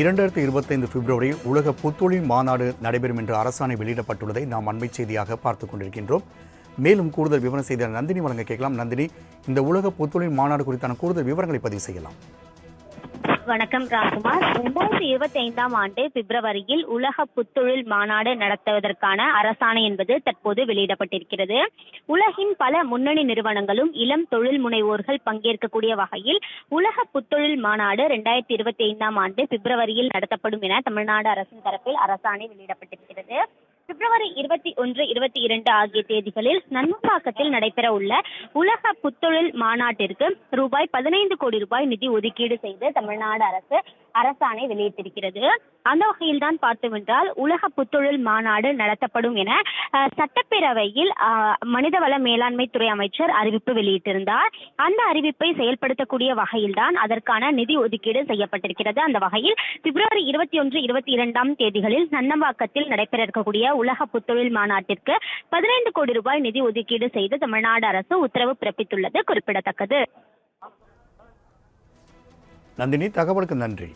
2025 பிப்ரவரியில் உலக புத்தொழில் மாநாடு நடைபெறும் என்ற அரசாணை வெளியிடப்பட்டுள்ளதை நாம் அண்மை செய்தியாக பார்த்துக் கொண்டிருக்கின்றோம். மேலும் கூடுதல் விவரம் செய்த நந்தினி வழங்க கேட்கலாம். நந்தினி, இந்த உலக புத்தொழில் மாநாடு குறித்தான கூடுதல் விவரங்களை பதிவு செய்யலாம். வணக்கம் ராம்குமார். 2025ஆம் ஆண்டு பிப்ரவரியில் உலக புத்தொழில் மாநாடு நடத்துவதற்கான அரசாணை என்பது தற்போது வெளியிடப்பட்டிருக்கிறது. உலகின் பல முன்னணி நிறுவனங்களும் இளம் தொழில் முனைவோர்கள் பங்கேற்கக்கூடிய வகையில் உலக புத்தொழில் மாநாடு 2025ஆம் ஆண்டு பிப்ரவரியில் நடத்தப்படும் என தமிழ்நாடு அரசின் தரப்பில் அரசாணை வெளியிடப்பட்டிருக்கிறது. பிப்ரவரி 21, 22 ஆகிய தேதிகளில் நன்னம்பாக்கத்தில் நடைபெற உள்ள உலக புத்தொழில் மாநாட்டிற்கு ரூபாய் 15 கோடி நிதி ஒதுக்கீடு செய்து தமிழ்நாடு அரசு அரசாணை வெளியிட்டிருக்கிறது. அந்த வகையில் தான் பார்த்தோம் என்றால் உலக புத்தொழில் மாநாடு நடத்தப்படும் என சட்டப்பேரவையில் மனிதவள மேலாண்மை துறை அமைச்சர் அறிவிப்பு வெளியிட்டிருந்தார். அந்த அறிவிப்பை செயல்படுத்தக்கூடிய வகையில் தான் அதற்கான நிதி ஒதுக்கீடு செய்யப்பட்டிருக்கிறது. அந்த வகையில் பிப்ரவரி 21, 22ஆம் தேதிகளில் நன்னம்பாக்கத்தில் நடைபெற இருக்கக்கூடிய உலக புத்தொழில் மாநாட்டிற்கு 15 கோடி நிதி ஒதுக்கீடு செய்து தமிழ்நாடு அரசு உத்தரவு பிறப்பித்துள்ளது குறிப்பிடத்தக்கது. நந்தினி, தகவலுக்கு நன்றி.